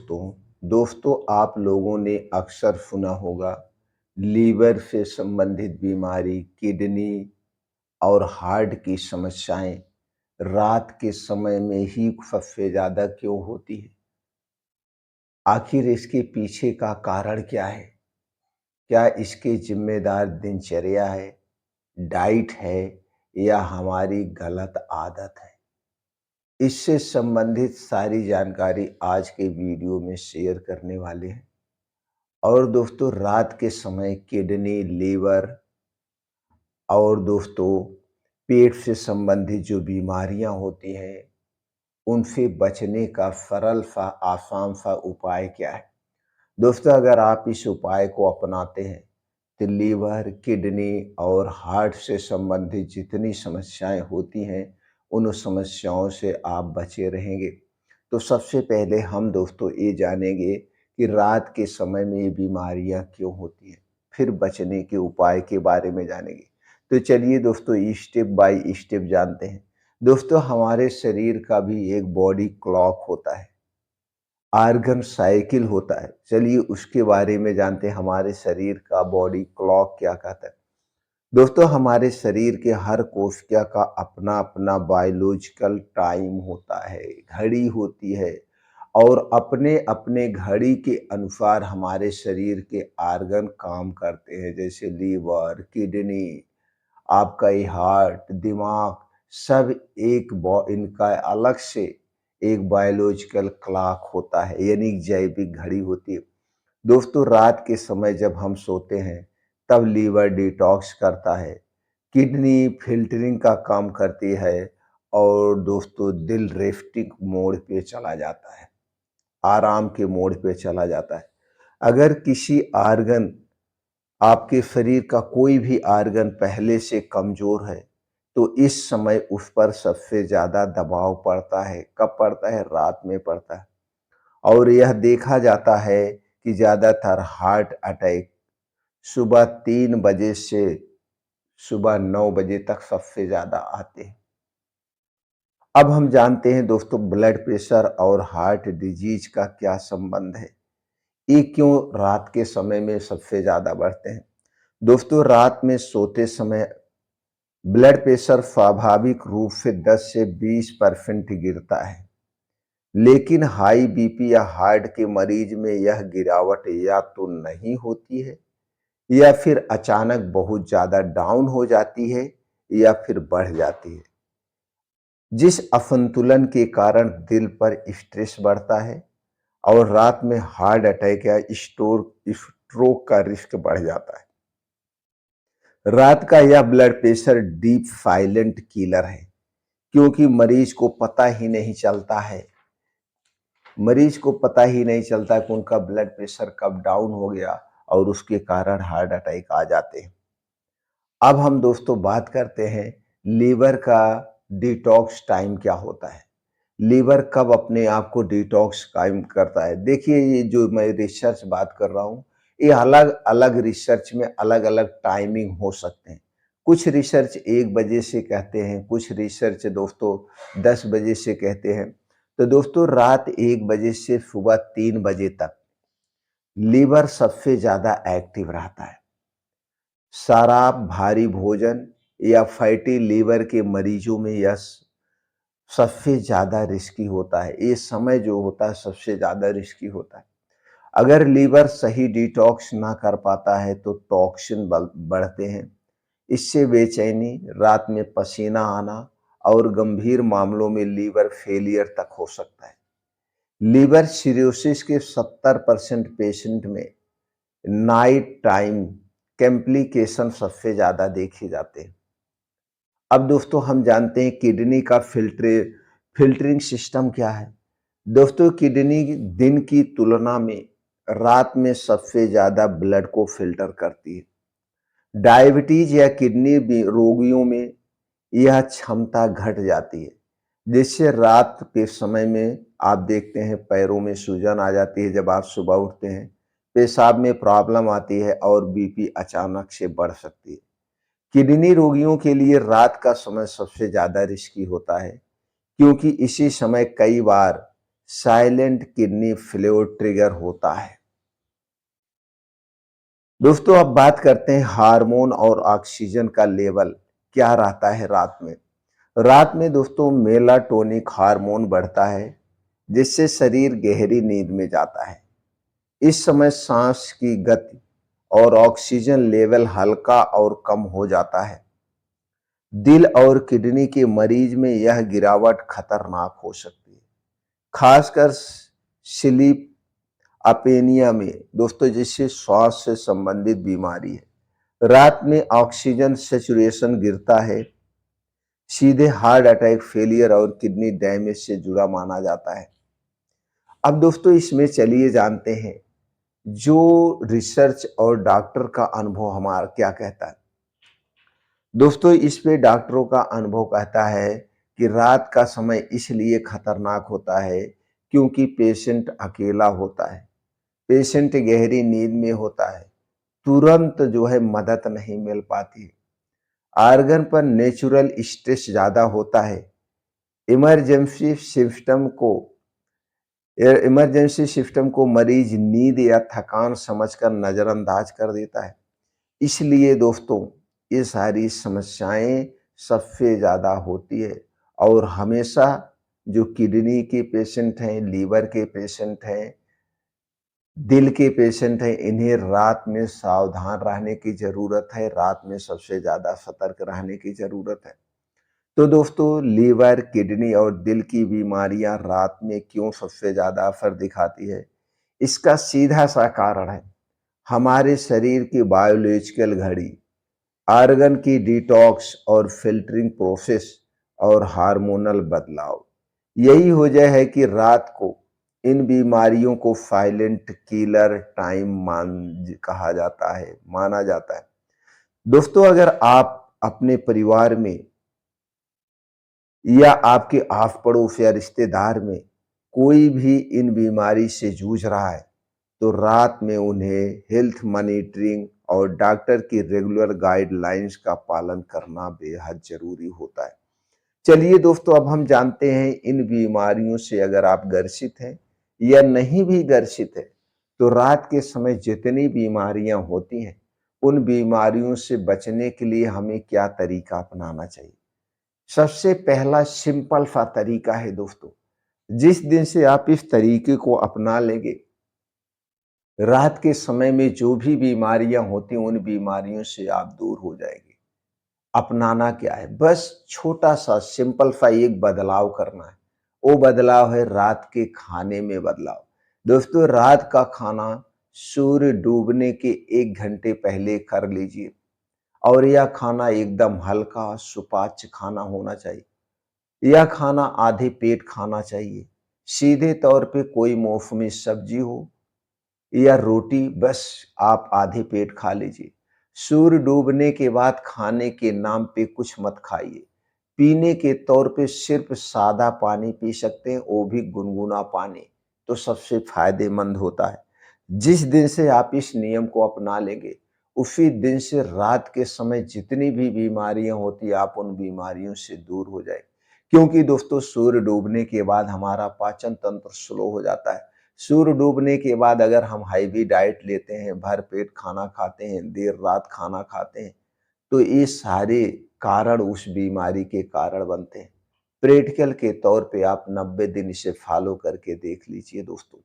दोस्तों आप लोगों ने अक्सर सुना होगा लीवर से संबंधित बीमारी, किडनी और हार्ट की समस्याएं रात के समय में ही सबसे ज़्यादा क्यों होती है? आखिर इसके पीछे का कारण क्या है? क्या इसके ज़िम्मेदार दिनचर्या है, डाइट है या हमारी गलत आदत है? इससे संबंधित सारी जानकारी आज के वीडियो में शेयर करने वाले हैं। और दोस्तों रात के समय किडनी, लीवर और दोस्तों पेट से संबंधित जो बीमारियां होती हैं, उनसे बचने का सरल सा आसान सा उपाय क्या है? दोस्तों अगर आप इस उपाय को अपनाते हैं तो लीवर, किडनी और हार्ट से संबंधित जितनी समस्याएं होती हैं, उन समस्याओं से आप बचे रहेंगे। तो सबसे पहले हम दोस्तों ये जानेंगे कि रात के समय में ये बीमारियां क्यों होती हैं, फिर बचने के उपाय के बारे में जानेंगे। तो चलिए दोस्तों स्टेप बाय स्टेप जानते हैं। दोस्तों हमारे शरीर का भी एक बॉडी क्लॉक होता है, आर्गन साइकिल होता है। चलिए उसके बारे में जानते हैं, हमारे शरीर का बॉडी क्लॉक क्या कहता है। दोस्तों हमारे शरीर के हर कोशिका का अपना अपना बायोलॉजिकल टाइम होता है, घड़ी होती है और अपने अपने घड़ी के अनुसार हमारे शरीर के आर्गन काम करते हैं, जैसे लीवर, किडनी, आपका ये हार्ट, दिमाग, सब एक इनका अलग से एक बायोलॉजिकल क्लॉक होता है, यानी जैविक घड़ी होती है। दोस्तों रात के समय जब हम सोते हैं तब लीवर डिटॉक्स करता है, किडनी फिल्टरिंग का काम करती है और दोस्तों दिल रेस्टिंग मोड पे चला जाता है, आराम के मोड पे चला जाता है। अगर किसी आर्गन, आपके शरीर का कोई भी आर्गन पहले से कमजोर है तो इस समय उस पर सबसे ज्यादा दबाव पड़ता है। कब पड़ता है? रात में पड़ता है। और यह देखा जाता है कि ज्यादातर हार्ट अटैक सुबह 3 बजे से सुबह 9 बजे तक सबसे ज्यादा आते हैं। अब हम जानते हैं दोस्तों ब्लड प्रेशर और हार्ट डिजीज का क्या संबंध है, ये क्यों रात के समय में सबसे ज्यादा बढ़ते हैं। दोस्तों रात में सोते समय ब्लड प्रेशर स्वाभाविक रूप से 10 से 20% गिरता है, लेकिन हाई बीपी या हार्ट के मरीज में यह गिरावट या तो नहीं होती है या फिर अचानक बहुत ज्यादा डाउन हो जाती है या फिर बढ़ जाती है, जिस असंतुलन के कारण दिल पर स्ट्रेस बढ़ता है और रात में हार्ट अटैक या स्ट्रोक का रिस्क बढ़ जाता है। रात का यह blood pressure deep silent killer है, क्योंकि मरीज को पता ही नहीं चलता कि उनका ब्लड प्रेशर कब डाउन हो गया और उसके कारण हार्ट अटैक आ जाते हैं। अब हम दोस्तों बात करते हैं लीवर का डिटॉक्स टाइम क्या होता है। लीवर कब अपने आप को डिटॉक्स टाइम करता है? देखिए ये जो मैं रिसर्च बात कर रहा हूँ, ये अलग अलग रिसर्च में अलग अलग टाइमिंग हो सकते हैं। कुछ रिसर्च 1 बजे से कहते हैं, कुछ रिसर्च दोस्तों 10 बजे से कहते हैं। तो दोस्तों रात 1 बजे से सुबह 3 बजे तक लीवर सबसे ज्यादा एक्टिव रहता है। शराब, भारी भोजन या फैटी लीवर के मरीजों में यह सबसे ज्यादा रिस्की होता है। ये समय जो होता है सबसे ज्यादा रिस्की होता है। अगर लीवर सही डिटॉक्स ना कर पाता है तो टॉक्सिन बढ़ते हैं, इससे बेचैनी, रात में पसीना आना और गंभीर मामलों में लीवर फेलियर तक हो सकता है। लीवर सिरोसिस के 70% पेशेंट में नाइट टाइम कॉम्प्लिकेशन सबसे ज्यादा देखे जाते हैं। अब दोस्तों हम जानते हैं किडनी का फिल्टरिंग सिस्टम क्या है। दोस्तों किडनी दिन की तुलना में रात में सबसे ज्यादा ब्लड को फिल्टर करती है। डायबिटीज या किडनी रोगियों में यह क्षमता घट जाती है, जिससे रात के समय में आप देखते हैं पैरों में सूजन आ जाती है, जब आप सुबह उठते हैं पेशाब में प्रॉब्लम आती है और बीपी अचानक से बढ़ सकती है। किडनी रोगियों के लिए रात का समय सबसे ज्यादा रिस्की होता है, क्योंकि इसी समय कई बार साइलेंट किडनी फ्लो ट्रिगर होता है। दोस्तों अब बात करते हैं हार्मोन और ऑक्सीजन का लेवल क्या रहता है रात में। रात में दोस्तों मेलाटोनिक हार्मोन बढ़ता है, जिससे शरीर गहरी नींद में जाता है। इस समय सांस की गति और ऑक्सीजन लेवल हल्का और कम हो जाता है। दिल और किडनी के मरीज में यह गिरावट खतरनाक हो सकती है, खासकर स्लीप अपेनिया में दोस्तों, जिससे श्वास से संबंधित बीमारी है। रात में ऑक्सीजन सैचुरेशन गिरता है, सीधे हार्ट अटैक, फेलियर और किडनी डैमेज से जुड़ा माना जाता है। अब दोस्तों इसमें चलिए जानते हैं जो रिसर्च और डॉक्टर का अनुभव हमारा क्या कहता है। दोस्तों इस पे डॉक्टरों का अनुभव कहता है कि रात का समय इसलिए खतरनाक होता है क्योंकि पेशेंट अकेला होता है, पेशेंट गहरी नींद में होता है, तुरंत जो है मदद नहीं मिल पाती, आर्गन पर नेचुरल स्ट्रेस ज़्यादा होता है, इमरजेंसी सिस्टम को इमरजेंसी सिस्टम को मरीज नींद या थकान समझकर नज़रअंदाज कर देता है। इसलिए दोस्तों ये सारी समस्याएं सबसे ज़्यादा होती है और हमेशा जो किडनी के पेशेंट हैं, लीवर के पेशेंट हैं, दिल के पेशेंट हैं, इन्हें रात में सावधान रहने की ज़रूरत है, रात में सबसे ज़्यादा सतर्क रहने की ज़रूरत है। तो दोस्तों लीवर, किडनी और दिल की बीमारियां रात में क्यों सबसे ज़्यादा असर दिखाती है? इसका सीधा सा कारण है हमारे शरीर की बायोलॉजिकल घड़ी, आर्गन की डिटॉक्स और फिल्टरिंग प्रोसेस और हार्मोनल बदलाव। यही वजह है कि रात को इन बीमारियों को साइलेंट किलर टाइम कहा जाता है, माना जाता है। दोस्तों अगर आप अपने परिवार में या आपके आस पड़ोस या रिश्तेदार में कोई भी इन बीमारी से जूझ रहा है, तो रात में उन्हें हेल्थ मॉनिटरिंग और डॉक्टर की रेगुलर गाइडलाइंस का पालन करना बेहद जरूरी होता है। चलिए दोस्तों अब हम जानते हैं इन बीमारियों से अगर आप ग्रसित हैं या नहीं भी ग्रसित है, तो रात के समय जितनी बीमारियां होती हैं उन बीमारियों से बचने के लिए हमें क्या तरीका अपनाना चाहिए। सबसे पहला सिंपल सा तरीका है दोस्तों, जिस दिन से आप इस तरीके को अपना लेंगे, रात के समय में जो भी बीमारियां होती हैं उन बीमारियों से आप दूर हो जाएंगे। अपनाना क्या है, बस छोटा सा सिंपल सा एक बदलाव करना है। वो बदलाव है रात के खाने में बदलाव। दोस्तों रात का खाना सूर्य डूबने के 1 घंटे पहले कर लीजिए और यह खाना एकदम हल्का सुपाच्य खाना होना चाहिए। यह खाना आधे पेट खाना चाहिए। सीधे तौर पे कोई मौसमी सब्जी हो या रोटी, बस आप आधे पेट खा लीजिए। सूर्य डूबने के बाद खाने के नाम पे कुछ मत खाइए। पीने के तौर पे सिर्फ सादा पानी पी सकते हैं, वो भी गुनगुना पानी, तो सबसे फायदेमंद होता है। जिस दिन से आप इस नियम को अपना लेंगे, उसी दिन से रात के समय जितनी भी बीमारियां होती है आप उन बीमारियों से दूर हो जाए। क्योंकि दोस्तों सूर्य डूबने के बाद हमारा पाचन तंत्र स्लो हो जाता है। सूर्य डूबने के बाद अगर हम हैवी डाइट लेते हैं, भर पेट खाना खाते हैं, देर रात खाना खाते हैं, तो ये सारे कारण उस बीमारी के कारण बनते हैं। प्रैक्टिकल के तौर पे आप 90 दिन इसे फॉलो करके देख लीजिए दोस्तों।